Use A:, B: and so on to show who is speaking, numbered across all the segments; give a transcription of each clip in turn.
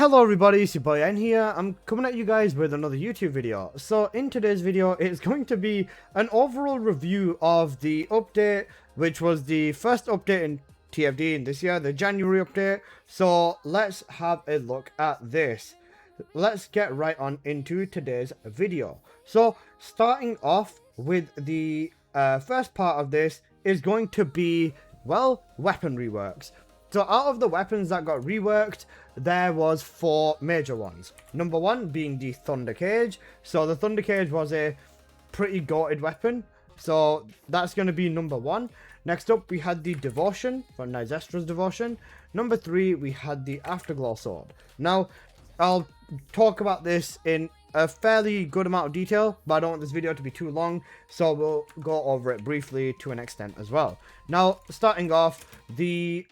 A: Hello everybody, it's your boy N here. I'm coming at you guys with another YouTube video. So in today's video, it's going to be an overall review of the update, which was the first update in TFD in this year, the January update. So let's have a look at this. Let's get right on into today's video. So starting off with the first part of this is going to be, well, weapon reworks. So out of the weapons that got reworked, there was 4 major ones. Number 1 being the Thunder Cage. So the Thunder Cage was a pretty goated weapon. So that's going to be number 1. Next up, we had the Devotion for Nyzestra's Devotion. Number 3, we had the Afterglow Sword. Now, I'll talk about this in a fairly good amount of detail, but I don't want this video to be too long, so we'll go over it briefly to an extent as well. Now, starting off, the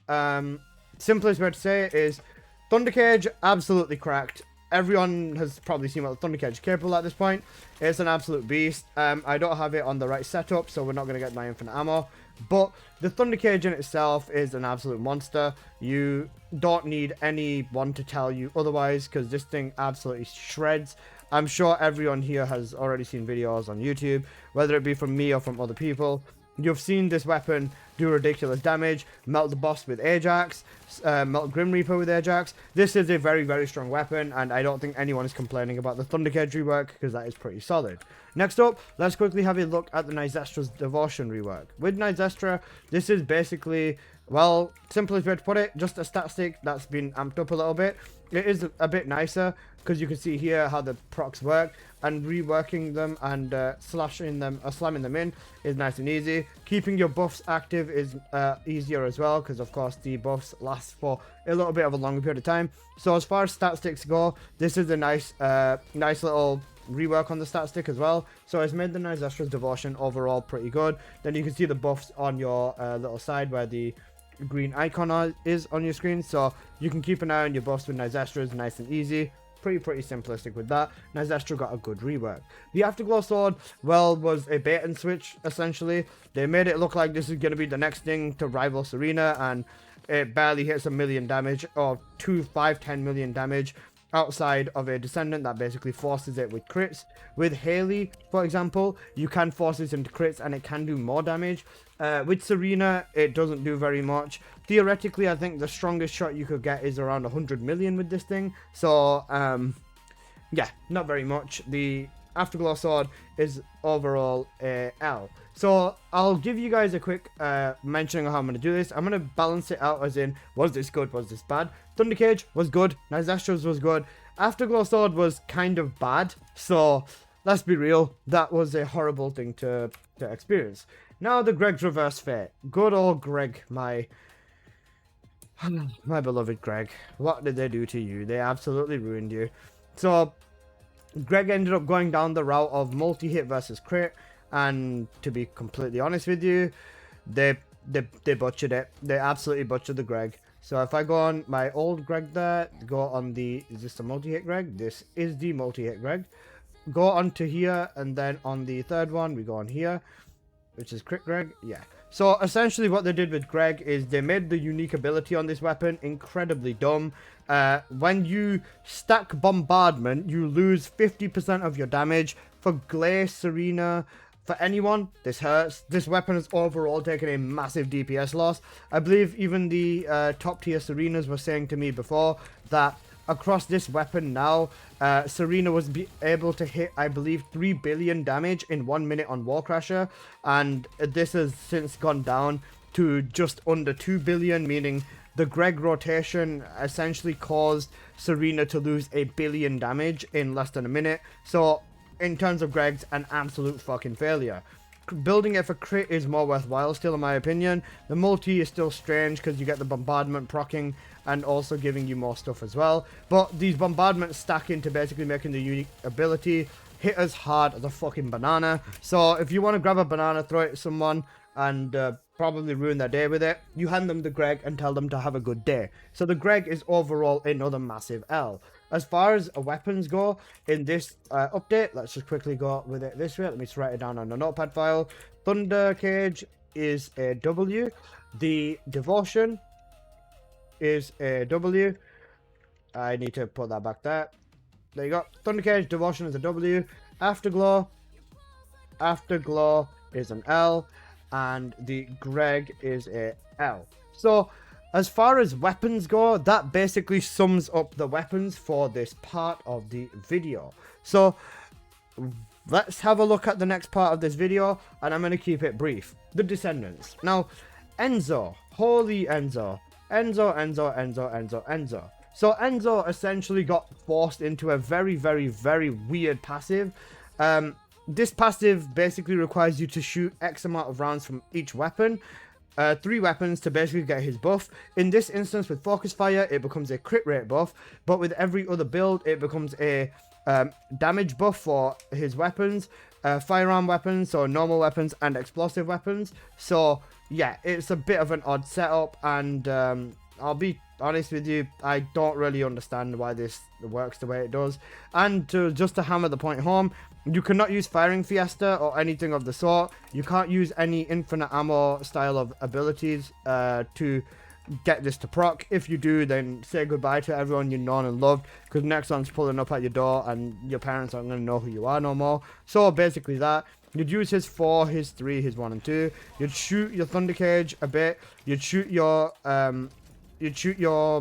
A: simplest way to say it is Thunder Cage, absolutely cracked. Everyone has probably seen what the Thunder Cage is capable at this point. It's an absolute beast. I don't have it on the right setup, so we're not going to get my infinite ammo. But the Thunder Cage in itself is an absolute monster. You don't need anyone to tell you otherwise, because this thing absolutely shreds. I'm sure everyone here has already seen videos on YouTube, whether it be from me or from other people. You've seen this weapon do ridiculous damage, melt the boss with Ajax, melt Grim Reaper with Ajax. This is a very, very strong weapon, and I don't think anyone is complaining about the Thunder Cage rework, because that is pretty solid. Next up, let's quickly have a look at the Nyzestra's Devotion rework. With Nyzestra, this is basically, well, simplest way to put it, just a stat stick that's been amped up a little bit. It is a bit nicer, because you can see here how the procs work, and reworking them and slamming them in is nice and easy. Keeping your buffs active is easier as well, because of course the buffs last for a little bit of a longer period of time. So as far as stat sticks go, this is a nice little rework on the stat stick as well. So it's made the Nyzestra's Devotion overall pretty good. Then you can see the buffs on your little side where the green icon is on your screen, so you can keep an eye on your buffs with Nyzestra's nice and easy. Pretty simplistic with that. Nyzestra got a good rework. The Afterglow Sword, well, was a bait and switch, essentially. They made it look like this is going to be the next thing to rival Serena, and it barely hits 1 million damage, or 10 million damage, outside of a Descendant that basically forces it with crits. With Haley, for example, you can force this into crits and it can do more damage. With Serena, it doesn't do very much. Theoretically, I think the strongest shot you could get is around 100 million with this thing. So, yeah, not very much. The Afterglow Sword is overall a L. So I'll give you guys a quick mentioning of how I'm going to do this. I'm going to balance it out as in, was this good, was this bad? Thunder Cage was good, Nyzestra's was good, Afterglow Sword was kind of bad. So let's be real, that was a horrible thing to experience. Now the Greg's Reverse Fate. Good old Greg, my beloved Greg. What did they do to you? They absolutely ruined you. So Greg ended up going down the route of multi-hit versus crit, and to be completely honest with you, they butchered it. They absolutely butchered the Greg. So if I go on my old Greg there, go on the, is this the multi-hit Greg? This is the multi-hit Greg. Go on to here, and then on the third one, we go on here, which is crit Greg. Yeah. So essentially what they did with Greg is they made the unique ability on this weapon incredibly dumb. When you stack Bombardment, you lose 50% of your damage. For Glace, Serena, for anyone, this hurts. This weapon has overall taken a massive DPS loss. I believe even the top tier Serenas were saying to me before that across this weapon now, Serena was able to hit, I believe, 3 billion damage in 1 minute on Warcrasher, and this has since gone down to just under 2 billion, meaning the Greg rotation essentially caused Serena to lose 1 billion damage in less than a minute. So in terms of Greg's, an absolute fucking failure. Building it for crit is more worthwhile still, in my opinion. The multi is still strange because you get the bombardment proccing and also giving you more stuff as well. But these bombardments stack into basically making the unique ability hit as hard as a fucking banana. So if you want to grab a banana, throw it at someone, and probably ruin their day with it, you hand them the Greg and tell them to have a good day. So the Greg is overall another massive L. As far as weapons go in this update, let's just quickly go with it this way. Let me just write it down on a notepad file. Thunder Cage is a W. The Devotion is a W. I need to put that back there. There you go. Thunder Cage, Devotion is a W. Afterglow is an L. And the Greg is a L. So, as far as weapons go, that basically sums up the weapons for this part of the video. So, let's have a look at the next part of this video, and I'm going to keep it brief. The Descendants. Now, Enzo. Holy Enzo. Enzo. So, Enzo essentially got forced into a very, very, very weird passive. This passive basically requires you to shoot X amount of rounds from each weapon. 3 weapons to basically get his buff. In this instance with Focus Fire, it becomes a crit rate buff. But with every other build, it becomes a damage buff for his weapons. Firearm weapons, so normal weapons and explosive weapons. So yeah, it's a bit of an odd setup. And I'll be honest with you, I don't really understand why this works the way it does. And just to hammer the point home, you cannot use Firing Fiesta or anything of the sort. You can't use any infinite ammo style of abilities to get this to proc. If you do, then say goodbye to everyone you've known and loved, because Nexon's pulling up at your door and your parents aren't going to know who you are no more. So basically that. You'd use his 4, his 3, his 1 and 2. You'd shoot your Thunder Cage a bit. You'd shoot your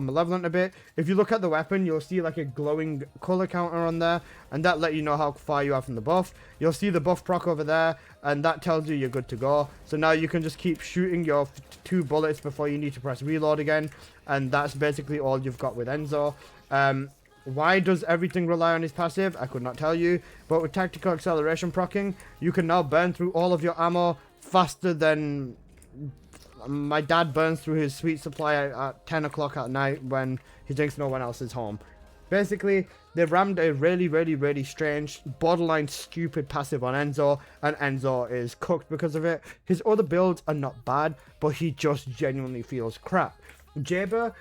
A: Malevolent a bit. If you look at the weapon, you'll see like a glowing color counter on there, and that let you know how far you are from the buff. You'll see the buff proc over there, and that tells you you're good to go. So now you can just keep shooting your 2 bullets before you need to press reload again, and that's basically all you've got with Enzo. Why does everything rely on his passive? I could not tell you, but with Tactical Acceleration procking, you can now burn through all of your ammo faster than my dad burns through his sweet supply at 10 o'clock at night when he thinks no one else is home. Basically, they've rammed a really, really, really strange, borderline stupid passive on Enzo, and Enzo is cooked because of it. His other builds are not bad, but he just genuinely feels crap. Jaber,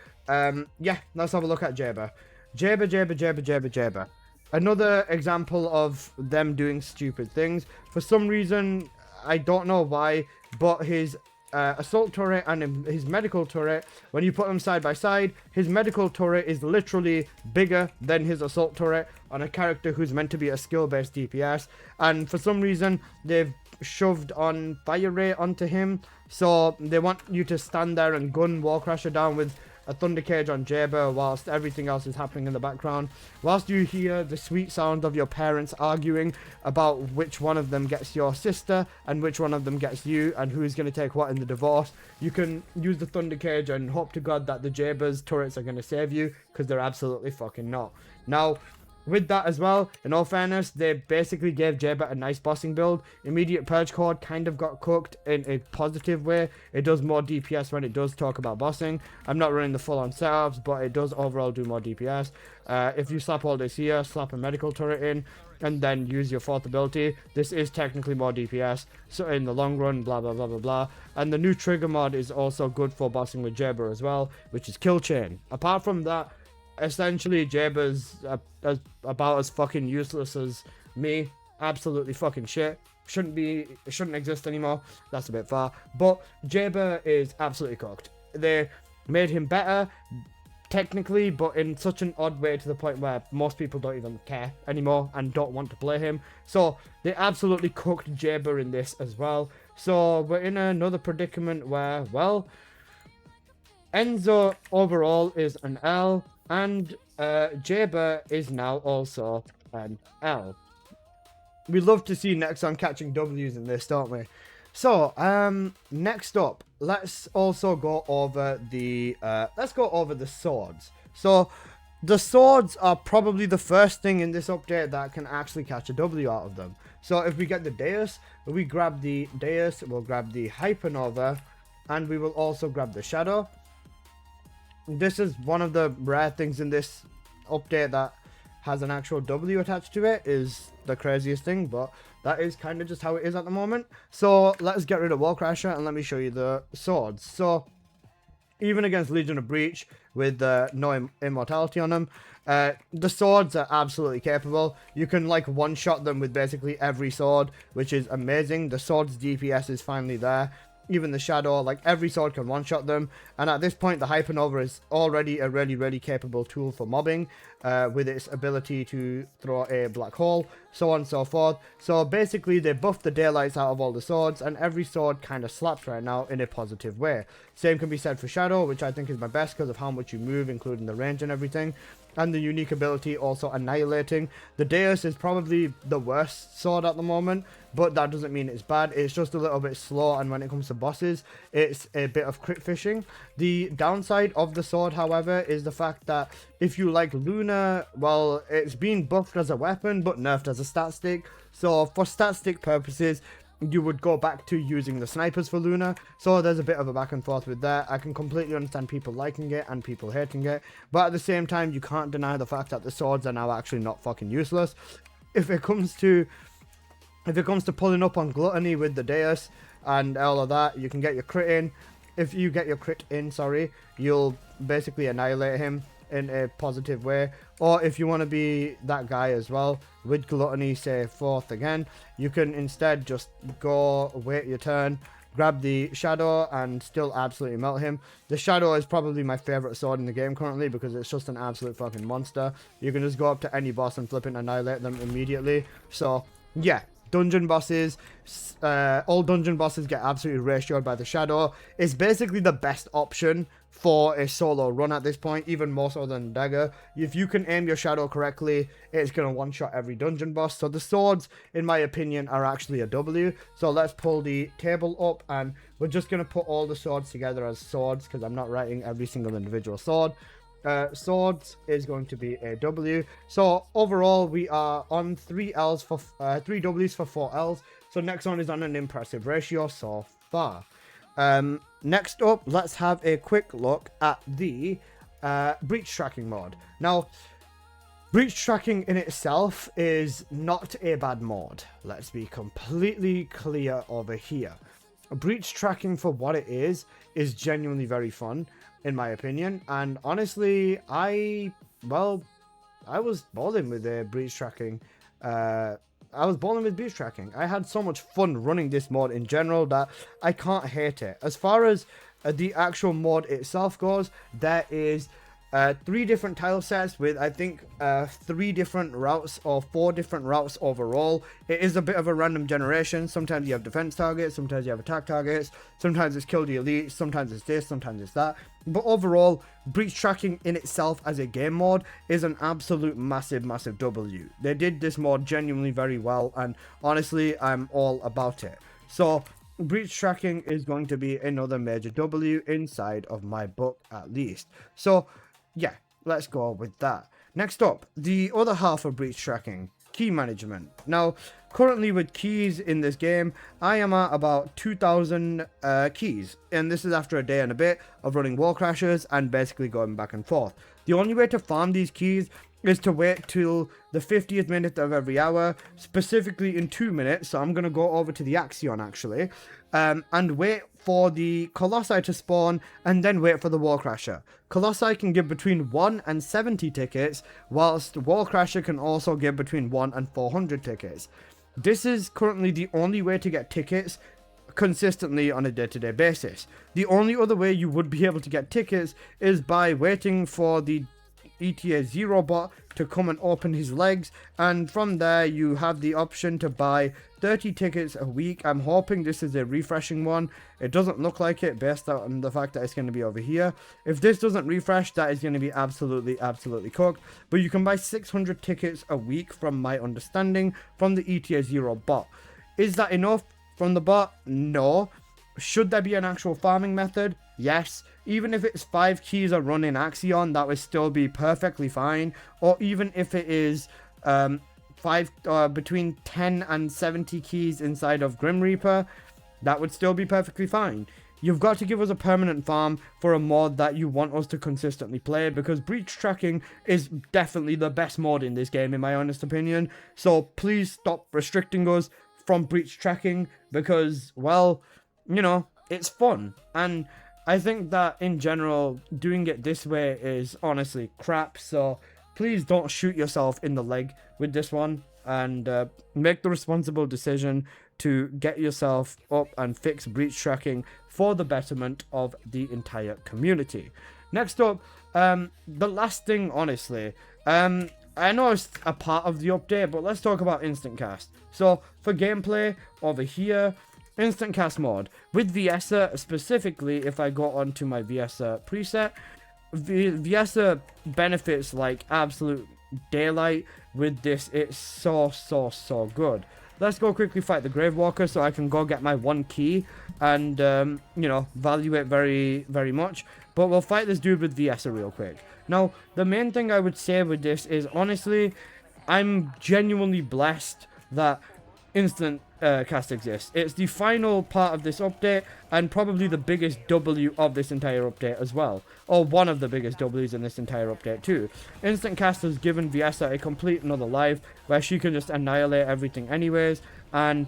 A: yeah, let's have a look at Jaber. Jaber. Another example of them doing stupid things. For some reason, I don't know why, but his assault turret and his medical turret, when you put them side by side, his medical turret is literally bigger than his assault turret on a character who's meant to be a skill-based DPS, and for some reason they've shoved on fire rate onto him, so they want you to stand there and gun Warcrasher down with a Thunder Cage on Jaber whilst everything else is happening in the background, whilst you hear the sweet sound of your parents arguing about which one of them gets your sister and which one of them gets you and who's going to take what in the divorce. You can use the Thunder Cage and hope to God that the Jaber's turrets are going to save you, because they're absolutely fucking not. Now, with that as well, in all fairness, they basically gave Jaber a nice bossing build. Immediate Purge Cord kind of got cooked in a positive way. It does more DPS when it does talk about bossing. I'm not running the full-on setups, but it does overall do more DPS. If you slap all this here, slap a medical turret in, and then use your 4th ability, this is technically more DPS, so in the long run, blah blah blah blah blah. And the new trigger mod is also good for bossing with Jaber as well, which is Kill Chain. Apart from that, essentially Jaber's about as fucking useless as me. Absolutely fucking shit. Shouldn't exist anymore. That's a bit far, but Jaber is absolutely cooked. They made him better technically, but in such an odd way, to the point where most people don't even care anymore and don't want to play him. So they absolutely cooked Jaber in this as well. So we're in another predicament where, well, Enzo overall is an L, and Jaber is now also an L. We love to see Nexon catching W's in this, don't we? So, next up, let's also go over the swords. So, the swords are probably the first thing in this update that can actually catch a W out of them. So, if we get the Deus, we grab the Deus, we'll grab the Hypernova, and we will also grab the Shadow. This is one of the rare things in this update that has an actual W attached to it. Is the craziest thing, but that is kind of just how it is at the moment. So let's get rid of Warcrasher and let me show you the swords. So even against Legion of Breach with no immortality on them, the swords are absolutely capable. You can like one-shot them with basically every sword, which is amazing. The sword's DPS is finally there. even the Shadow, like every sword can one-shot them. And at this point, the Hypernova is already a really capable tool for mobbing, with its ability to throw a black hole, so on and so forth. So basically, they buff the daylights out of all the swords, and every sword kind of slaps right now in a positive way. Same can be said for Shadow, which I think is my best because of how much you move, including the range and everything. And the unique ability also annihilating. The Deus is probably the worst sword at the moment, but that doesn't mean it's bad. It's just a little bit slow, and when it comes to bosses, it's a bit of crit fishing. The downside of the sword, however, is the fact that if you like Luna, well, it's been buffed as a weapon, but nerfed as a stat stick. So for stat stick purposes, you would go back to using the snipers for Luna. So there's a bit of a back and forth with that. I can completely understand people liking it and people hating it, but at the same time, you can't deny the fact that the swords are now actually not fucking useless. If it comes to pulling up on Gluttony with the Deus and all of that, you can get your crit in. If you get your crit in, sorry, you'll basically annihilate him in a positive way. Or if you want to be that guy as well, with Gluttony, say 4th again, you can instead just go, wait your turn, grab the Shadow and still absolutely melt him. The Shadow is probably my favorite sword in the game currently because it's just an absolute fucking monster. You can just go up to any boss and flip and annihilate them immediately. So yeah, dungeon bosses, all dungeon bosses get absolutely ratioed by the Shadow. It's basically the best option for a solo run at this point, even more so than Dagger. If you can aim your Shadow correctly, it's going to one-shot every dungeon boss. So the swords, in my opinion, are actually a W. So let's pull the table up, and we're just going to put all the swords together as swords because I'm not writing every single individual sword. Swords is going to be a W. So overall, we are on 3 L's for 3 W's for 4 L's. So next one is on an impressive ratio so far. Next up, let's have a quick look at the breach tracking mode. Now, breach tracking in itself is not a bad mod. Let's be completely clear over here. Breach tracking, for what it is genuinely very fun, in my opinion. And honestly, I was balling with breach tracking. I had so much fun running this mod in general that I can't hate it. As far as the actual mod itself goes, there is 3 different tile sets with, I think, 3 different routes or 4 different routes overall. It is a bit of a random generation. Sometimes you have defense targets, sometimes you have attack targets, sometimes it's kill the elite, sometimes it's this, sometimes it's that. But overall, breach tracking in itself as a game mode is an absolute massive W. They did this mod genuinely very well, and honestly, I'm all about it. So breach tracking is going to be another major W inside of my book, at least. So yeah, let's go with that. Next up, the other half of breach tracking, key management. Now, currently with keys in this game, I am at about 2,000 keys, and this is after a day and a bit of running wall crashes and basically going back and forth. The only way to farm these keys is to wait till the 50th minute of every hour, specifically in 2 minutes. So I'm going to go over to the Axion actually, and wait for the Colossi to spawn, and then wait for the Wall Crasher. Colossi can give between 1 and 70 tickets, whilst Wall Crasher can also give between 1 and 400 tickets. This is currently the only way to get tickets consistently on a day-to-day basis. The only other way you would be able to get tickets is by waiting for the ETA 0 bot to come and open his legs, and from there you have the option to buy 30 tickets a week. I'm hoping this is a refreshing one. It doesn't look like it based on the fact that it's going to be over here. If this doesn't refresh, that is going to be absolutely cooked. But you can buy 600 tickets a week from my understanding from the ETA 0 bot. Is that enough from the bot? No. Should there be an actual farming method? Yes. Even if it's 5 keys a run in Axion, that would still be perfectly fine. Or even if it is between 10 and 70 keys inside of Grim Reaper, that would still be perfectly fine. You've got to give us a permanent farm for a mod that you want us to consistently play, because breach tracking is definitely the best mod in this game in my honest opinion. So please stop restricting us from breach tracking, because, well, you know, it's fun. And I think that in general, doing it this way is honestly crap. So please don't shoot yourself in the leg with this one, and make the responsible decision to get yourself up and fix breach tracking for the betterment of the entire community. Next up, the last thing, honestly, I know it's a part of the update, but let's talk about instant cast. So for gameplay over here, instant cast mode with Viesa specifically. If I go onto my Viesa preset, Viesa benefits like absolute daylight with this. It's so good. Let's go quickly fight the Grave Walker so I can go get my 1 key and you know, value it very much. But we'll fight this dude with Viesa real quick. Now the main thing I would say with this is, honestly, I'm genuinely blessed that instant cast exists. It's the final part of this update and probably the biggest W of this entire update as well, or one of the biggest W's in this entire update too. Instant cast has given Viesa a complete another life where she can just annihilate everything anyways. And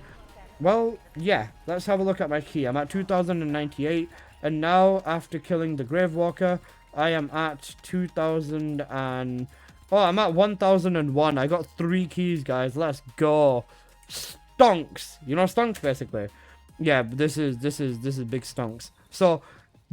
A: well, yeah, let's have a look at my key. I'm at 2098, and now after killing the Grave Walker I am at 2000 and I'm at 1001. I got 3 keys, guys. Let's go. Stonks, you know, stonks basically. Yeah, this is big stonks. So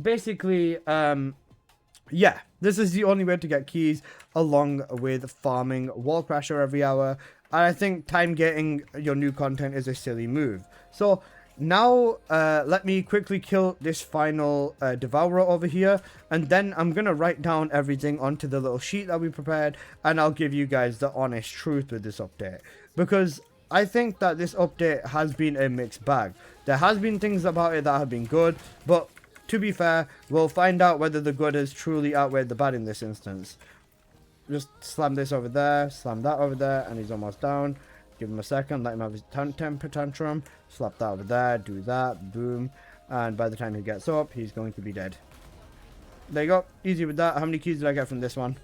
A: basically, yeah, this is the only way to get keys, along with farming Wall Crasher every hour. And I think time gating your new content is a silly move. So now let me quickly kill this final devourer over here, and then I'm gonna write down everything onto the little sheet that we prepared, and I'll give you guys the honest truth with this update, because I think that this update has been a mixed bag. There has been things about it that have been good, but to be fair, we'll find out whether the good has truly outweighed the bad in this instance. Just slam this over there, slam that over there, and he's almost down. Give him a second, let him have his temper tantrum, slap that over there, do that, boom, and by the time he gets up, he's going to be dead. There you go, easy with that. How many keys did I get from this one?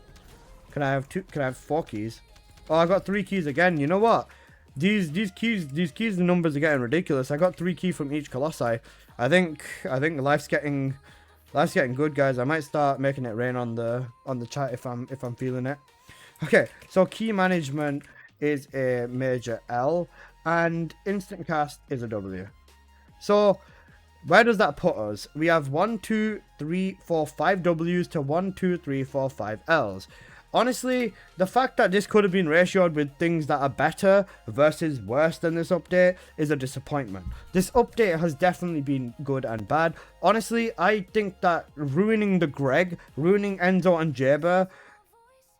A: Can I have 2? Can I have 4 keys? Oh, I got 3 keys again. You know what? These keys, the numbers are getting ridiculous. I got 3 keys from each Colossi. I think life's getting good, guys. I might start making it rain on the chat if I'm feeling it. Okay, so key management is a major L, and instant cast is a W. So where does that put us? We have 1, 2, 3, 4, 5 W's to 1, 2, 3, 4, 5 L's. Honestly, the fact that this could have been ratioed with things that are better versus worse than this update is a disappointment. This update has definitely been good and bad. Honestly, I think that ruining the Greg, ruining Enzo and Jaber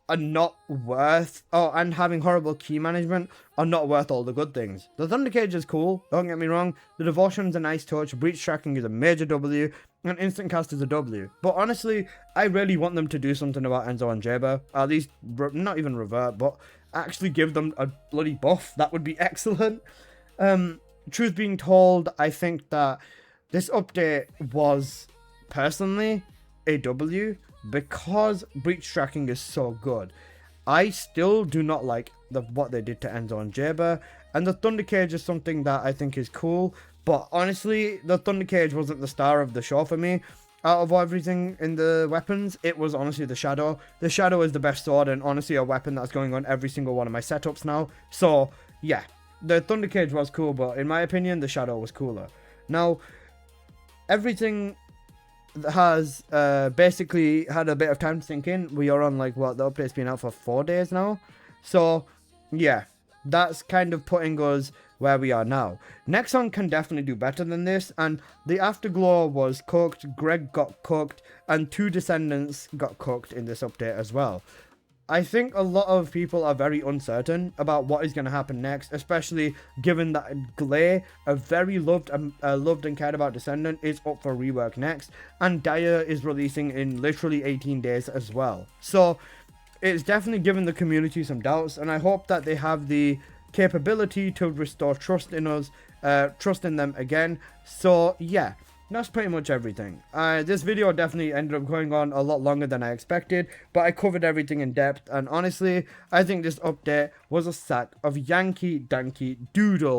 A: are not worth, and having horrible key management are not worth all the good things. The Thunder Cage is cool, don't get me wrong. The Devotion's a nice touch, breach tracking is a major W, and instant cast is a W. But honestly, I really want them to do something about Enzo and Jaber. At least, not even revert, but actually give them a bloody buff. That would be excellent. Truth being told, I think that this update was, personally, a W, because breach tracking is so good. I still do not like what they did to Enzo and Jaber, and the Thunder Cage is something that I think is cool, but honestly, the Thunder Cage wasn't the star of the show for me. Out of everything in the weapons, it was honestly the Shadow. The Shadow is the best sword, and honestly a weapon that's going on every single one of my setups now. So yeah, the Thunder Cage was cool, but in my opinion, the Shadow was cooler. Now, everything has basically had a bit of time to sink in. We are on, like, what, the update's been out for 4 days now. So yeah, that's kind of putting us where we are now. Nexon can definitely do better than this, and the Afterglow was cooked, Greg got cooked, and 2 Descendants got cooked in this update as well. I think a lot of people are very uncertain about what is going to happen next, especially given that Glay, a very loved and cared about Descendant, is up for rework next, and Dire is releasing in literally 18 days as well. So it's definitely given the community some doubts, and I hope that they have the capability to restore trust in us, trust in them again. So yeah, that's pretty much everything. This video definitely ended up going on a lot longer than I expected, but I covered everything in depth, and honestly, I think this update was a sack of Yankee Doodle.